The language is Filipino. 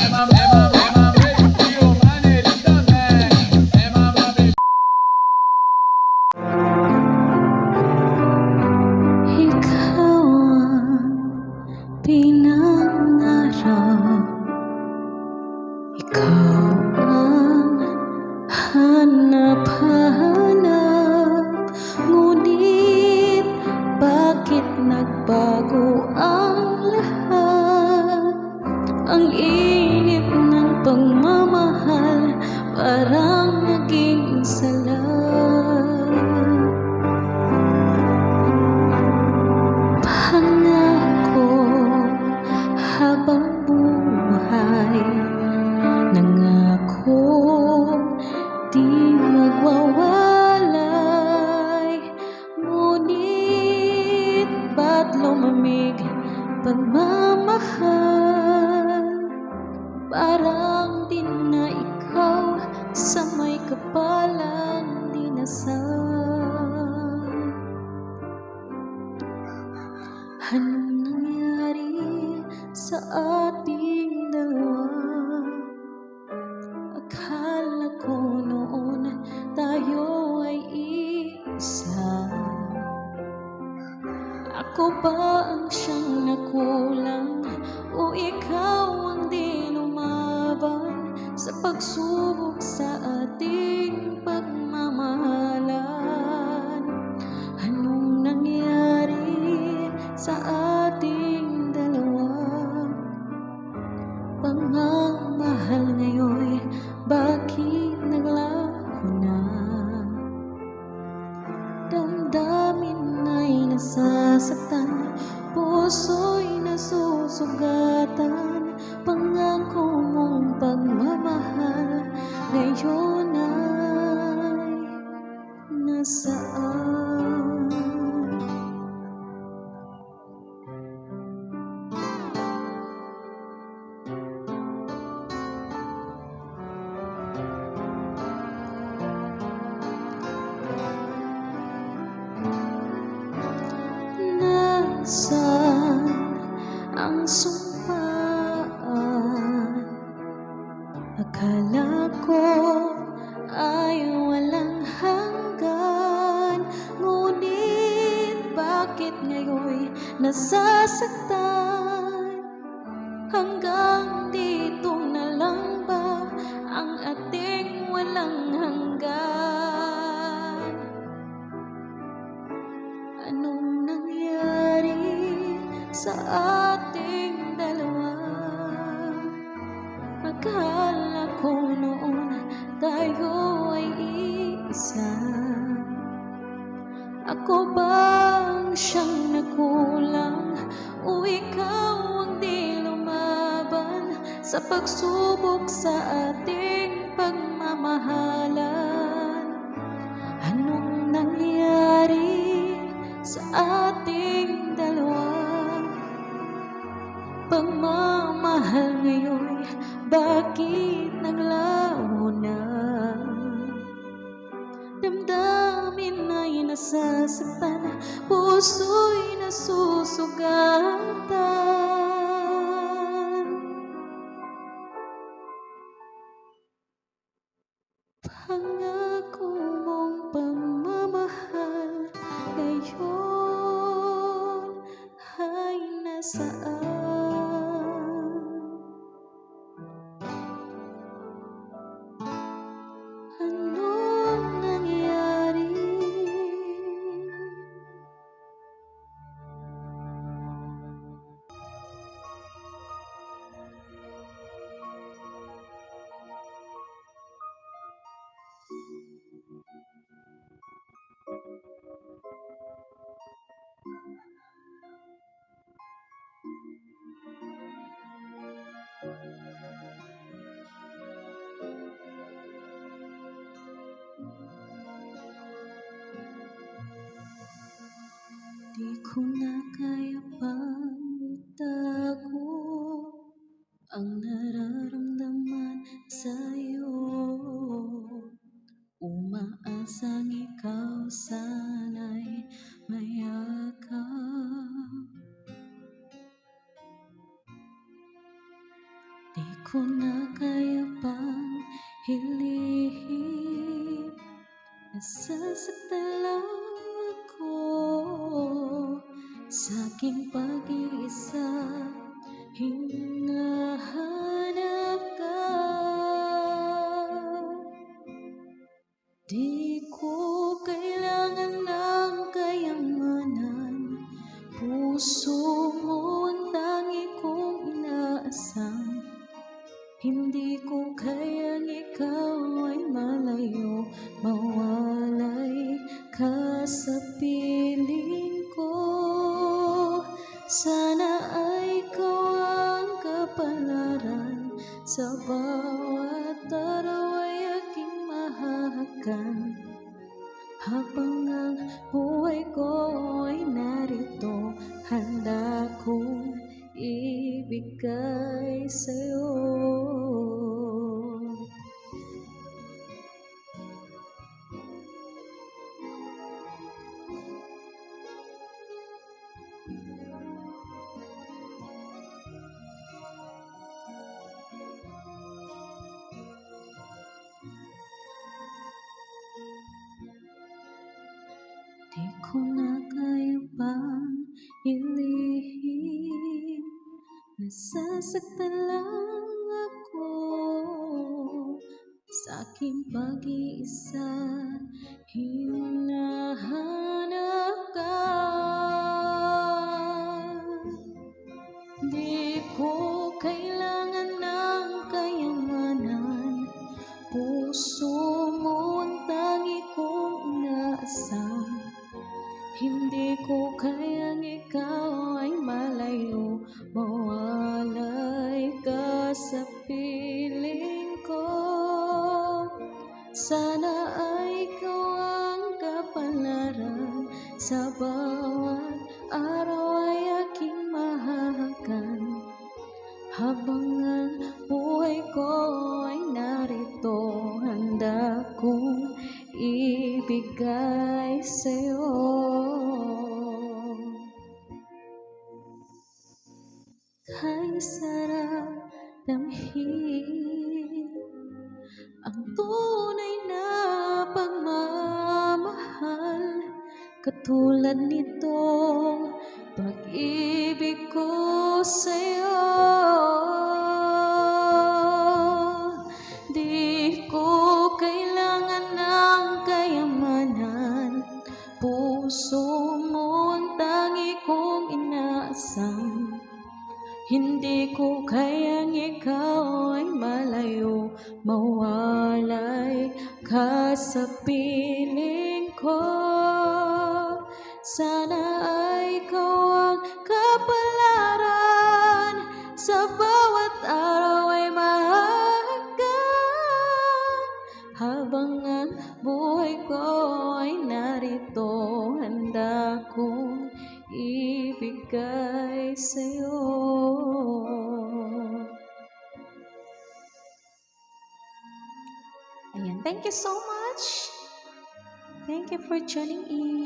Ikaw ang pinangarap, ikaw ang hanap-hanap. Ngunit bakit nagbago ang lahat? Ang init ng pagmamahal parang naging sala. Pangako habang buhay, nangako di magwawalay. Ngunit ba't lumamig pagmamahal? Parang di na ikaw sa may kapalang dinasal. Anong nangyari sa ating dalawa? Akala ko noon tayo ay isa. Ako ba ang siyang nakulang o ikaw ang di lumaban sa pagsubok sa ating pagmamahalan? Anong nangyari sa ating dalawa? Pagmamahal ngayon, bakit naglaho na? Damdamin ay nasasaktan, puso'y nasusugatan. Pangako mong pagmamahal ngayon ay nasaan? Nasaan ang sumpaan? Akala ko ay walang hanggan. Ngunit bakit ngayon nasasaktan? Hanggang dito na lang ba ang ating walang hanggan? Anong nangyari sa ating dalawa? Akala ko noon tayo ay isa. Ako bang siyang nakulang o ikaw ang di lumaban sa pagsubok sa ating pagmamahalan? Anong nangyari sa ating dalawa? Pagmamahal ngayon, bakit naglaho na? Damdamin ay nasasaktan, puso'y nasusugatan. Pangako mong pagmamahal ngayon ay nasaan? Anong nangyari? Di ko na kaya pang itago ang nararamdaman sa'yo. Umaasang ikaw sana'y mayakap. Di ko na kaya pang hilihim, nasasaktan lang ako sa aking pag-iisa. Hinahanap ka, di ko kailangan ng kayamanan, puso mo ang tangi kong inaasam. Hindi ko kayang ikaw ay malayo, mawalay ka sa piling ko. Sana ay ikaw ang kapalaran, sa bawat araw ay aking mahahagan. Habang ang buhay ko ay narito, handa kong ibigay sa'yo. Di ko na kaya pang ilihim, nasasaktan lang ako sa aking pag-iisa. Hinahanap ka, di ko kailangan ng kayamanan, puso mo ang tangi kong inaasam. Hindi ko kayang ikaw ay malayo, mawalay ka sa piling ko. Sana ay ikaw ang kapalaran, sa bawat araw ay aking mahahagan. Habang ang buhay ko ay narito, handa kong ibigay sa'yo. Kay sarap damhin ang tunay na pagmamahal, katulad nitong pag-ibig ko sa'yo. Di ko kailangan ng kayamanan, puso mo ang tangi kong inaasam. Hindi ko kayang ikaw ay malayo, mawalay ka sa piling ko. Sana ay ikaw ang kapalaran, sa bawat araw ay mahahagan. Habang ang buhay ko ay narito, handa kong ibigay sa'yo. Ayan, thank you so much. Thank you for tuning in.